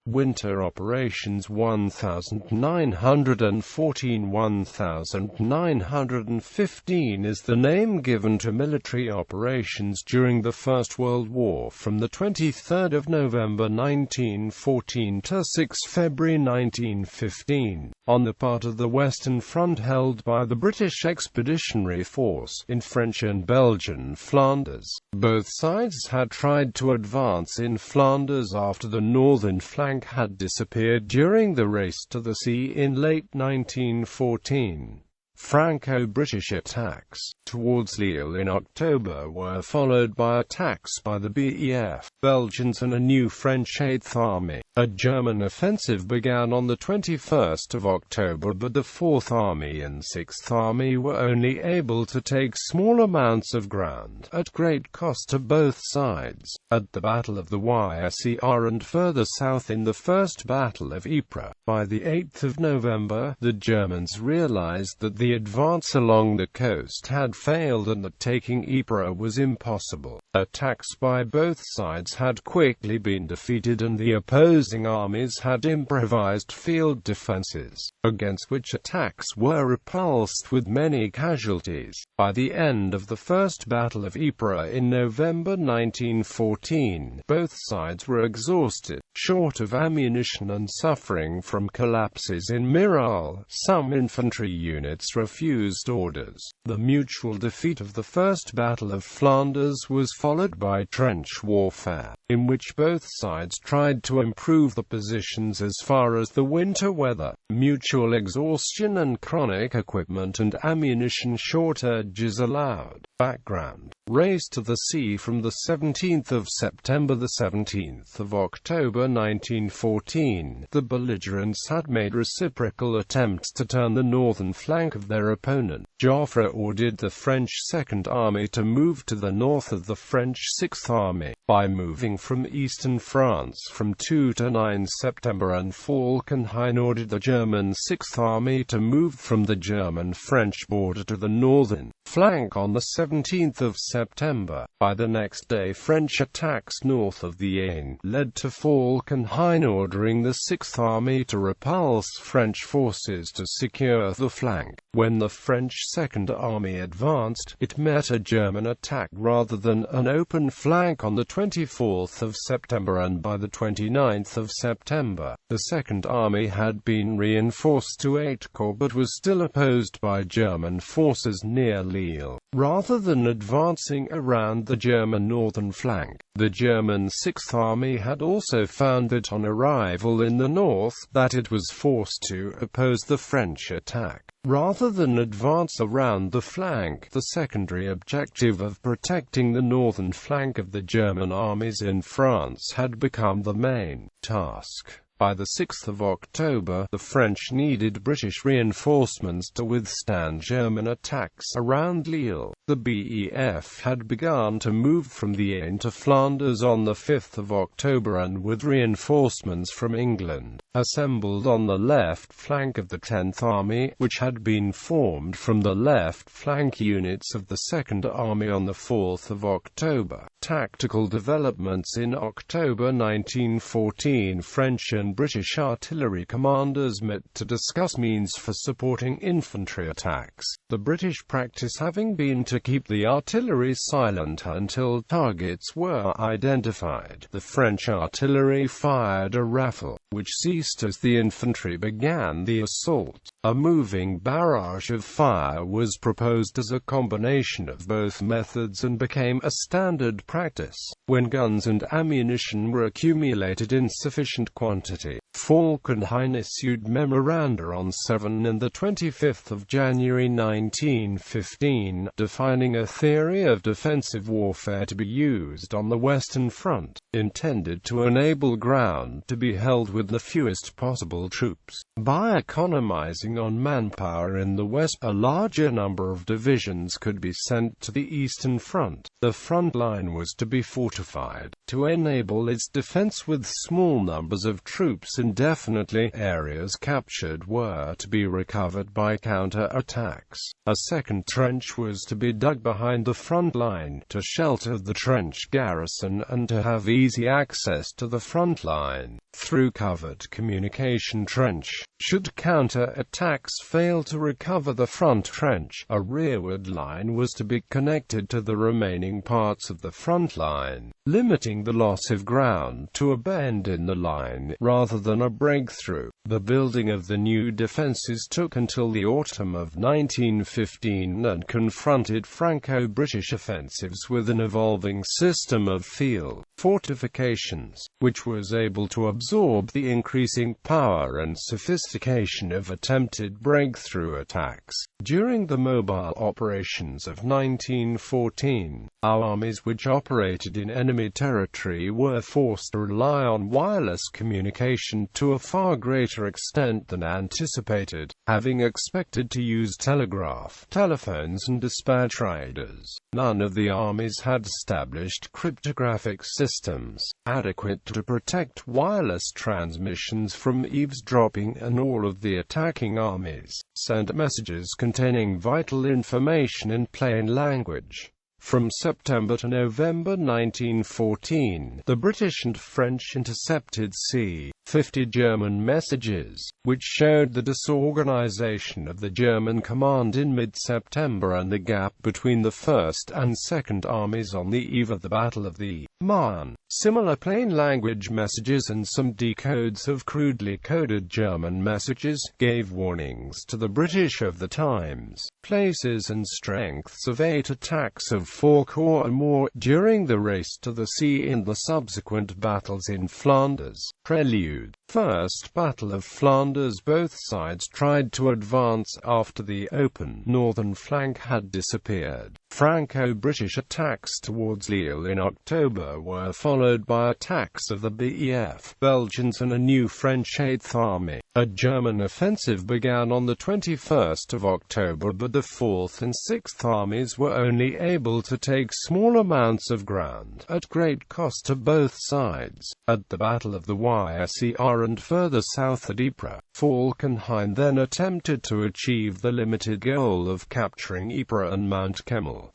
Winter Operations 1914–1915 is the name given to military operations during the First World War from 23 November 1914 to 6 February 1915, on the part of the Western Front held by the British Expeditionary Force in French and Belgian Flanders. Both sides had tried to advance in Flanders after the northern flank had disappeared during the race to the sea in late 1914. Franco-British attacks towards Lille in October were followed by attacks by the BEF, Belgians and a new French Eighth Army. A German offensive began on the 21st of October, but the Fourth Army and Sixth Army were only able to take small amounts of ground, at great cost to both sides. At the Battle of the Yser and further south in the First Battle of Ypres, by the 8th of November, the Germans realized that the advance along the coast had failed and that taking Ypres was impossible. Attacks by both sides had quickly been defeated and the opposing armies had improvised field defenses, against which attacks were repulsed with many casualties. By the end of the First Battle of Ypres in November 1914, both sides were exhausted, short of ammunition and suffering from collapses in morale. Some infantry units refused orders. The mutual defeat of the First Battle of Flanders was followed by trench warfare, in which both sides tried to improve the positions as far as the winter weather, mutual exhaustion and chronic equipment and ammunition shortages allowed. Background: race to the sea from the 17th of September to the 17th of October 1914. The belligerents had made reciprocal attempts to turn the northern flank of their opponent. Joffre ordered the French Second Army to move to the north of the French Sixth Army, by moving from eastern France from 2 to 9 September, and Falkenhayn ordered the German Sixth Army to move from the German-French border to the northern flank on the 17th of September. By the next day, French attacks north of the Aisne led to Falkenhayn ordering the Sixth Army to repulse French forces to secure the flank. When the French Second Army advanced, it met a German attack rather than an open flank on the 24th of September, and by the 29th of September, the Second Army had been reinforced to 8 corps but was still opposed by German forces near Lille. Rather than advancing around the German northern flank, the German Sixth Army had also found that on arrival in the north, that it was forced to oppose the French attack. Rather than advance around the flank, the secondary objective of protecting the northern flank of the German armies in France had become the main task. By the 6th of October, the French needed British reinforcements to withstand German attacks around Lille. The BEF had begun to move from the Aisne to Flanders on the 5th of October, and with reinforcements from England, assembled on the left flank of the 10th Army, which had been formed from the left flank units of the 2nd Army on the 4th of October. Tactical developments in October 1914. French and British artillery commanders met to discuss means for supporting infantry attacks. The British practice having been to keep the artillery silent until targets were identified. The French artillery fired a rifle, which ceased as the infantry began the assault. A moving barrage of fire was proposed as a combination of both methods and became a standard practice. When guns and ammunition were accumulated in sufficient quantity, Falkenhayn issued memoranda on 7 and 25 January 1915, defining a theory of defensive warfare to be used on the Western Front, intended to enable ground to be held with the fewest possible troops. By economizing on manpower in the West, a larger number of divisions could be sent to the Eastern Front. The front line was to be fortified, to enable its defense with small numbers of troops indefinitely. Areas captured were to be recovered by counter-attacks. A second trench was to be dug behind the front line, to shelter the trench garrison and to have easy access to the front line through covered communication trench. Should counter-attacks fail to recover the front trench, a rearward line was to be connected to the remaining parts of the front line, limiting the loss of ground to a bend in the line, rather than a breakthrough. The building of the new defences took until the autumn of 1915 and confronted Franco-British offensives with an evolving system of field fortifications, which was able to absorb the increasing power and sophistication of attempted breakthrough attacks. During the mobile operations of 1914, armies which operated in enemy territory were forced to rely on wireless communication to a far greater extent than anticipated, having expected to use telegraph, telephones and dispatch riders. None of the armies had established cryptographic systems adequate to protect wireless transmissions from eavesdropping, and all of the attacking armies sent messages containing vital information in plain language. From September to November 1914, the British and French intercepted c-50 German messages, which showed the disorganization of the German command in mid-September and the gap between the First and Second Armies on the eve of the Battle of the Marne. Similar plain-language messages and some decodes of crudely coded German messages gave warnings to the British of the times, places and strengths of 8 attacks of 4 corps or more during the race to the sea in the subsequent battles in Flanders. Prelude. First Battle of Flanders. Both sides tried to advance after the open northern flank had disappeared. Franco-British attacks towards Lille in October were followed by attacks of the BEF, Belgians and a new French 8th Army. A German offensive began on the 21st of October, but the 4th and 6th Armies were only able to take small amounts of ground, at great cost to both sides. At the Battle of the Yser and further south at Ypres, Falkenhayn then attempted to achieve the limited goal of capturing Ypres and Mount Kemmel.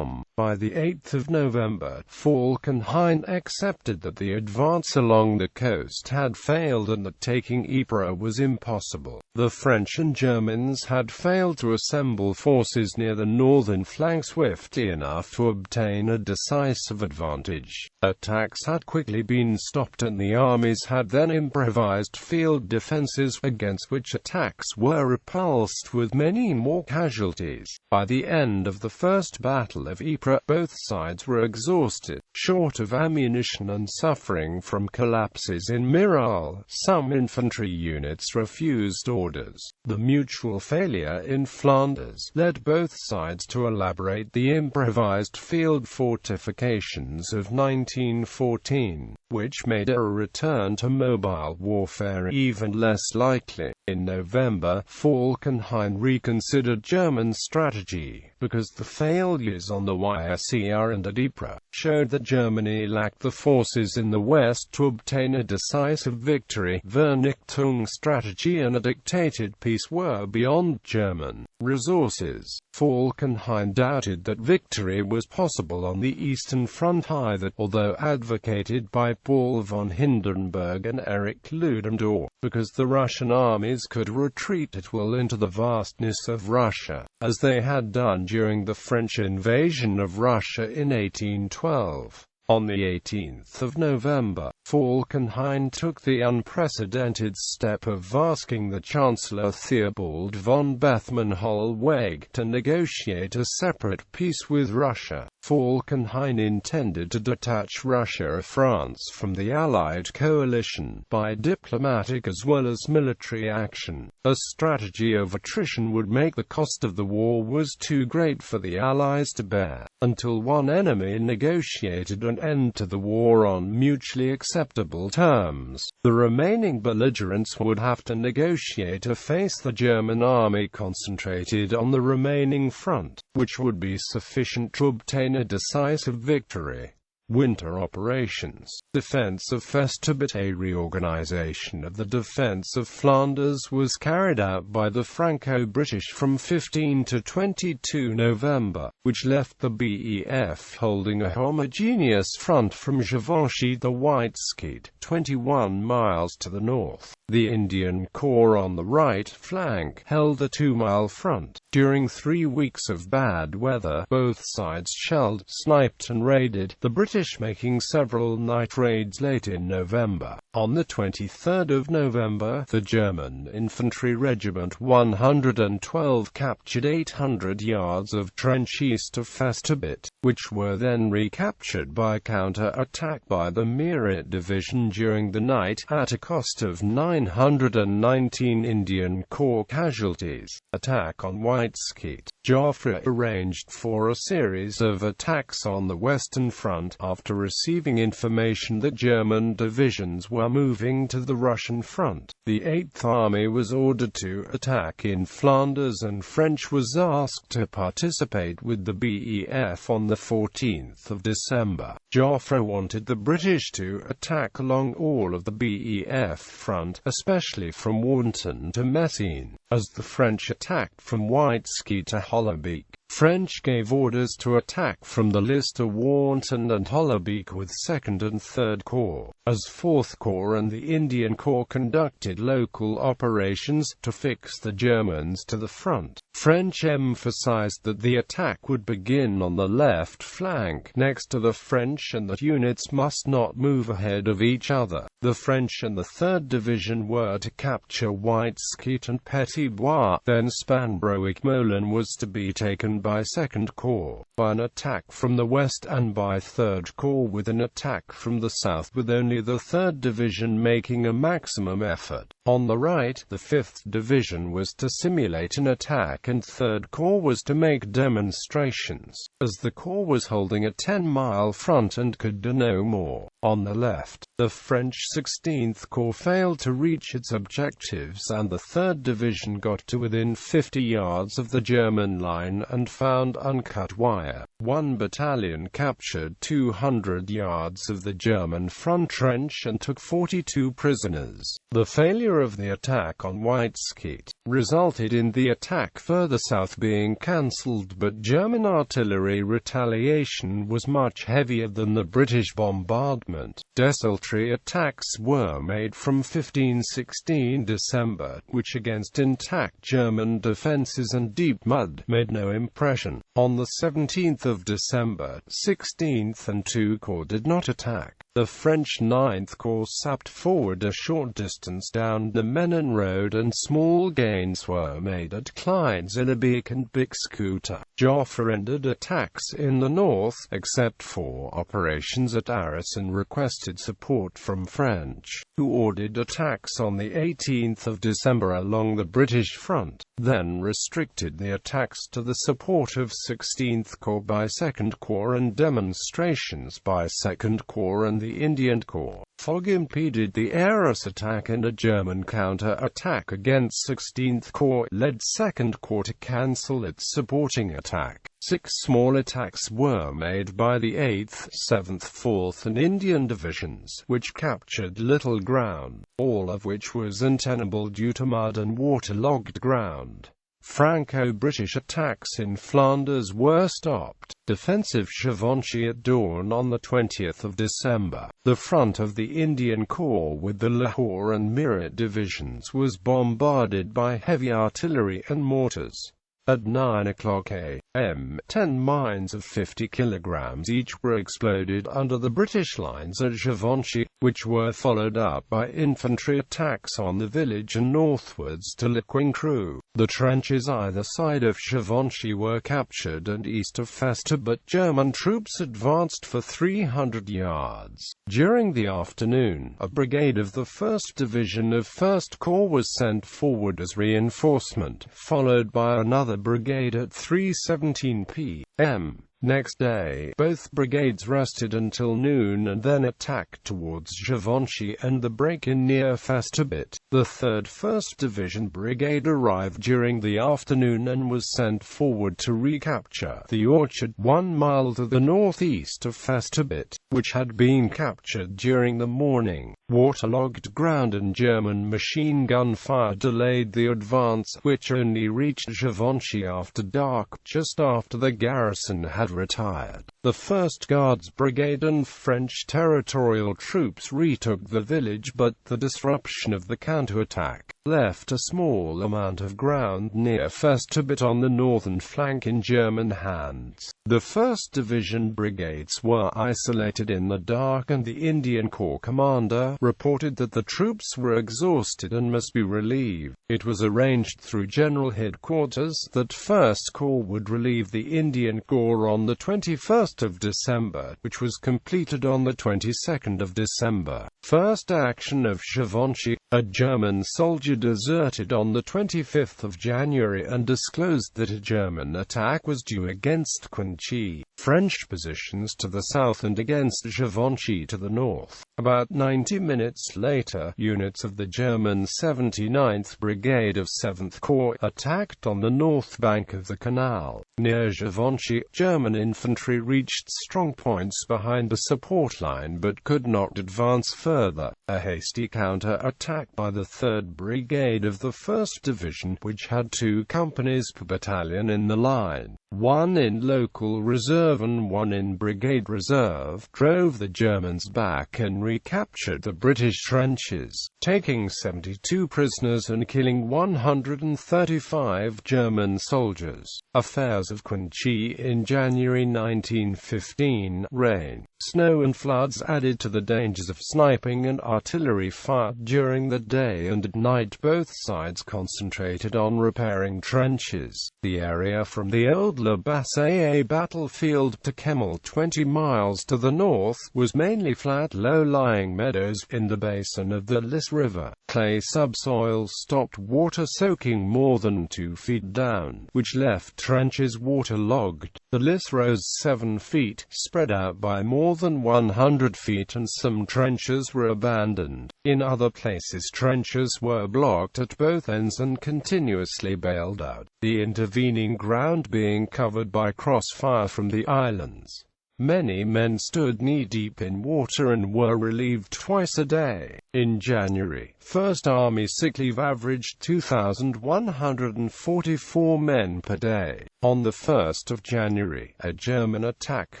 By the 8th of November, Falkenhayn accepted that the advance along the coast had failed and that taking Ypres was impossible. The French and Germans had failed to assemble forces near the northern flank swiftly enough to obtain a decisive advantage. Attacks had quickly been stopped and the armies had then improvised field defences, against which attacks were repulsed with many more casualties. By the end of the First Battle of Ypres, both sides were exhausted, short of ammunition and suffering from collapses in morale. Some infantry units refused orders. The mutual failure in Flanders led both sides to elaborate the improvised field fortifications of 1914, which made a return to mobile warfare even less likely. In November, Falkenhayn reconsidered German strategy, because the failures on the Yser and at Ypres showed that Germany lacked the forces in the west to obtain a decisive victory. Vernichtung strategy and a dictated peace were beyond German resources. Falkenhayn doubted that victory was possible on the Eastern Front either, although advocated by Paul von Hindenburg and Erich Ludendorff, because the Russian armies could retreat at will into the vastness of Russia, as they had done during the French invasion of Russia in 1812. On the 18th of November, Falkenhayn took the unprecedented step of asking the Chancellor Theobald von Bethmann-Hollweg to negotiate a separate peace with Russia. Falkenhayn intended to detach Russia or France from the Allied coalition by diplomatic as well as military action. A strategy of attrition would make the cost of the war was too great for the Allies to bear, until one enemy negotiated an end to the war on mutually acceptable terms. The remaining belligerents would have to negotiate to face the German army concentrated on the remaining front, which would be sufficient to obtain a decisive victory. Winter operations. Defense of Festubert. A reorganization of the defense of Flanders was carried out by the Franco-British from 15 to 22 November, which left the BEF holding a homogeneous front from Givenchy the White Skeet, 21 miles to the north. The Indian Corps on the right flank held a 2-mile front. During 3 weeks of bad weather, both sides shelled, sniped and raided, the British making several night raids late in November. On the 23rd of November, the German Infantry Regiment 112 captured 800 yards of trench east of Festubert, which were then recaptured by counter-attack by the Meerut Division during the night, at a cost of 919 Indian Corps casualties. Attack on White Skeet. Joffre arranged for a series of attacks on the Western Front, after receiving information that German divisions were moving to the Russian front. The 8th Army was ordered to attack in Flanders and French was asked to participate with the BEF on the 14th of December. Joffre wanted the British to attack along all of the BEF front, especially from Warneton to Messines, as the French attacked from White Skeet to Hollebeek. French gave orders to attack from the Lys to Warneton and Hollebeek with 2nd and 3rd Corps, as 4th Corps and the Indian Corps conducted local operations to fix the Germans to the front. French emphasized that the attack would begin on the left flank next to the French and that units must not move ahead of each other. The French and the 3rd Division were to capture White Skeet and Petit Bois, then Spanbroek-Molen was to be taken by 2nd Corps, by an attack from the west and by 3rd Corps with an attack from the south, with only the 3rd Division making a maximum effort. On the right, the 5th Division was to simulate an attack and 3rd Corps was to make demonstrations, as the Corps was holding a 10-mile front and could do no more. On the left, the French 16th Corps failed to reach its objectives and the 3rd Division got to within 50 yards of the German line and found uncut wire. 1 battalion captured 200 yards of the German front trench and took 42 prisoners. The failure of the attack on White Skeet resulted in the attack further south being cancelled, but German artillery retaliation was much heavier than the British bombardment. Desultory attacks were made from 15-16 December, which against intact German defences and deep mud made no impression. On the 17th of December, 16th and 2 Corps did not attack. The French 9th Corps sapped forward a short distance down the Menin Road and small gains were made at Klein-Zillebeek and Bixkooter. Joffre ended attacks in the north, except for operations at Arras, and requested support from French, who ordered attacks on the 18th of December along the British front, then restricted the attacks to the support of 16th Corps by 2nd Corps and demonstrations by 2nd Corps and the Indian Corps. Fog impeded the Arras attack and a German counter-attack against 16th Corps led 2nd Corps to cancel its supporting attack. 6 small attacks were made by the 8th, 7th, 4th and Indian Divisions, which captured little ground, all of which was untenable due to mud and waterlogged ground. Franco-British attacks in Flanders were stopped. Defensive Givenchy at dawn on the 20th of December. The front of the Indian Corps with the Lahore and Meerut divisions was bombarded by heavy artillery and mortars. At 9 o'clock a.m., 10 mines of 50 kilograms each were exploded under the British lines at Givenchy, which were followed up by infantry attacks on the village and northwards to Le Quincru. The trenches either side of Givenchy were captured and east of Festubert German troops advanced for 300 yards. During the afternoon, a brigade of the 1st Division of 1st Corps was sent forward as reinforcement, followed by another brigade at 3:17 p.m. Next day, both brigades rested until noon and then attacked towards Givenchy and the break-in near Festubit. The 3rd 1st Division Brigade arrived during the afternoon and was sent forward to recapture the orchard, 1 mile to the northeast of Festubit, which had been captured during the morning. Waterlogged ground and German machine gun fire delayed the advance, which only reached Givenchy after dark, just after the garrison had retired. The 1st Guards Brigade and French territorial troops retook the village, but the disruption of the counterattack left a small amount of ground near Festubit on the northern flank in German hands. The 1st Division brigades were isolated in the dark, and the Indian Corps commander reported that the troops were exhausted and must be relieved. It was arranged through General Headquarters that 1st Corps would relieve the Indian Corps on the 21st of December, which was completed on the 22nd of December. First action of Givenchy. A German soldier deserted on the 25th of January and disclosed that a German attack was due against Givenchy, French positions to the south, and against Givenchy to the north. About 90 minutes later, units of the German 79th Brigade of 7th Corps attacked on the north bank of the canal. Near Givenchy, German infantry reached strong points behind the support line but could not advance further. A hasty counter-attack by the 3rd Brigade of the 1st Division, which had 2 companies per battalion in the line, 1 in local reserve and 1 in brigade reserve, drove the Germans back and recaptured the British trenches, taking 72 prisoners and killing 135 German soldiers. Affairs of Givenchy in January 1915. Rain, snow and floods added to the dangers of sniping and artillery fire during the day, and at night both sides concentrated on repairing trenches. The area from the old Le Bassée battlefield to Kemmel, 20 miles to the north, was mainly flat, low-lying meadows in the basin of the Lys River. Clay subsoil stopped water soaking more than 2 feet down, which left trenches waterlogged. The Lys rose 7 feet, spread out by more than 100 feet, and some trenches were abandoned. In other places trenches were blocked at both ends and continuously bailed out, the intervening ground being covered by crossfire from the islands. Many men stood knee-deep in water and were relieved twice a day. In January, 1st Army sick leave averaged 2,144 men per day. On the 1st of January, a German attack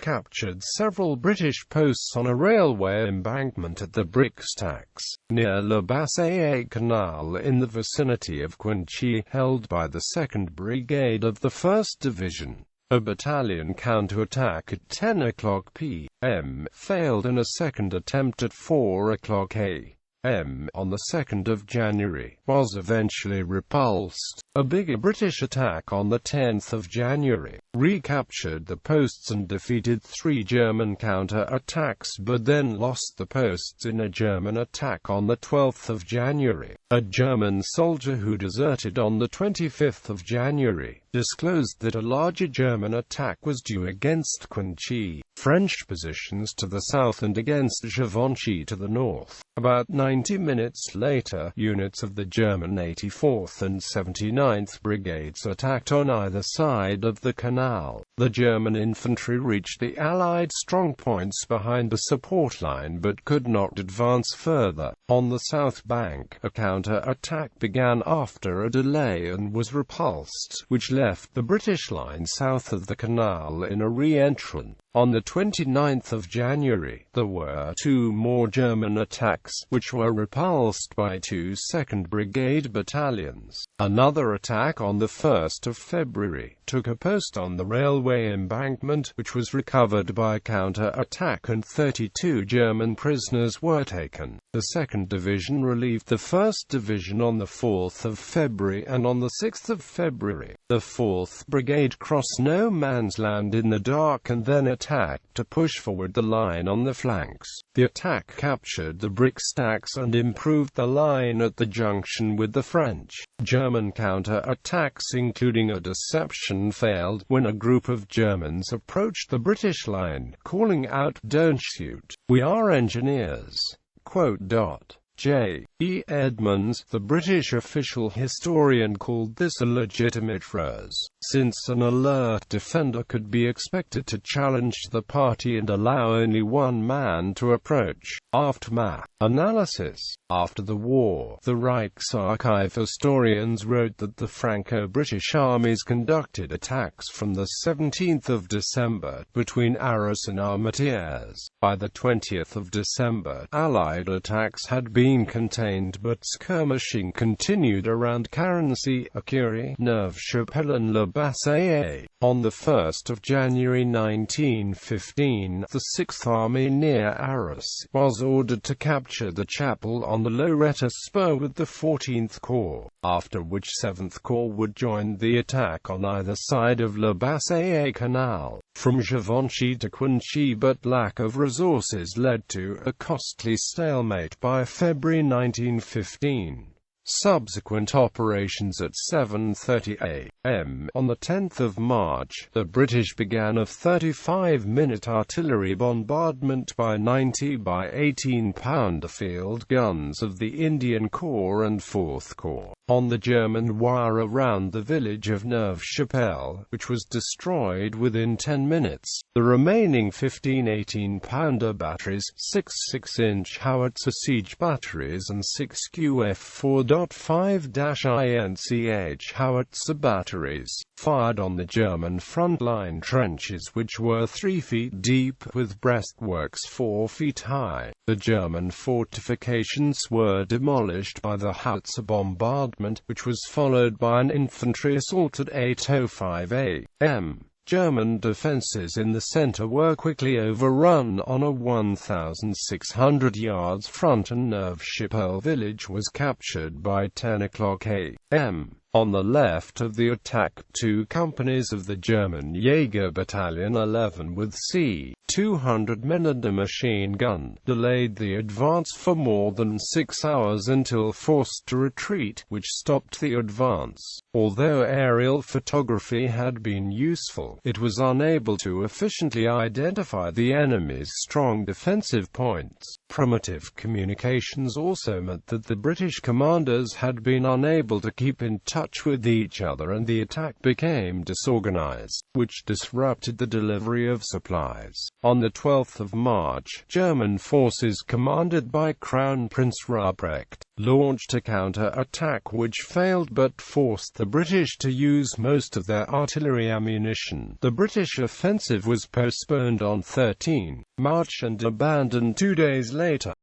captured several British posts on a railway embankment at the Brickstacks, near Le Bassée Canal in the vicinity of Givenchy, held by the 2nd Brigade of the 1st Division. A battalion counterattack at 10 o'clock p.m. failed, and a second attempt at 4 o'clock a.m. on the 2nd of January was eventually repulsed. A bigger British attack on the 10th of January recaptured the posts and defeated 3 German counter-attacks, but then lost the posts in a German attack on the 12th of January. A German soldier who deserted on the 25th of January disclosed that a larger German attack was due against Givenchy, French positions to the south, and against Givenchy to the north. About 90 minutes later, units of the German 84th and 79th Brigades attacked on either side of the canal. The German infantry reached the Allied strongpoints behind the support line but could not advance further. On the south bank, a counter-attack began after a delay and was repulsed, which left the British line south of the canal in a re-entrant. On the 29th of January, there were 2 more German attacks, which were repulsed by 2 2nd Brigade battalions. Another attack on the 1st of February took a post on the railway embankment, which was recovered by counter-attack, and 32 German prisoners were taken. The 2nd Division relieved the 1st Division on the 4th of February, and on the 6th of February, the 4th Brigade crossed no man's land in the dark and then attacked attack to push forward the line on the flanks. The attack captured the brick stacks and improved the line at the junction with the French. German counter-attacks including a deception failed when a group of Germans approached the British line, calling out, "Don't shoot, we are engineers." J. E. Edmonds, the British official historian, called this a legitimate ruse, since an alert defender could be expected to challenge the party and allow only one man to approach. Aftermath analysis. After the war, the Reichsarchive historians wrote that the Franco-British armies conducted attacks from the 17th of December between Arras and Armentières. By the 20th of December, Allied attacks had been contained, but skirmishing continued around Carency, Écurie, Neuve-Chapelle and Le Bassée. On the 1st of January 1915, the 6th Army near Arras was ordered to capture the chapel on the Loretta Spur with the 14th Corps, after which 7th Corps would join the attack on either side of Le Bassée Canal, from Givenchy to Cuinchy, but lack of resources led to a costly stalemate by February 1915. Subsequent operations. At 7:30 a.m. on the 10th of March, the British began a 35-minute artillery bombardment by 90 by 18-pounder field guns of the Indian Corps and 4th Corps on the German wire around the village of Neuve-Chapelle, which was destroyed within 10 minutes. The remaining 15 18-pounder batteries, 6 6-inch howitzer siege batteries and 6 QF 4.5-INCH howitzer batteries, fired on the German front-line trenches, which were 3 feet deep with breastworks 4 feet high. The German fortifications were demolished by the howitzer bombardment, which was followed by an infantry assault at 8:05 a.m. German defences in the centre were quickly overrun on a 1,600 yards front, and Neuve-Chapelle village was captured by 10 o'clock a.m. On the left of the attack, 2 companies of the German Jaeger Battalion 11 with C-200 men and a machine gun delayed the advance for more than 6 hours until forced to retreat, which stopped the advance. Although aerial photography had been useful, it was unable to efficiently identify the enemy's strong defensive points. Primitive communications also meant that the British commanders had been unable to keep in touch with each other, and the attack became disorganized, which disrupted the delivery of supplies. On the 12th of March, German forces commanded by Crown Prince Ruprecht launched a counter-attack which failed but forced the British to use most of their artillery ammunition. The British offensive was postponed on 13 March and abandoned 2 days later.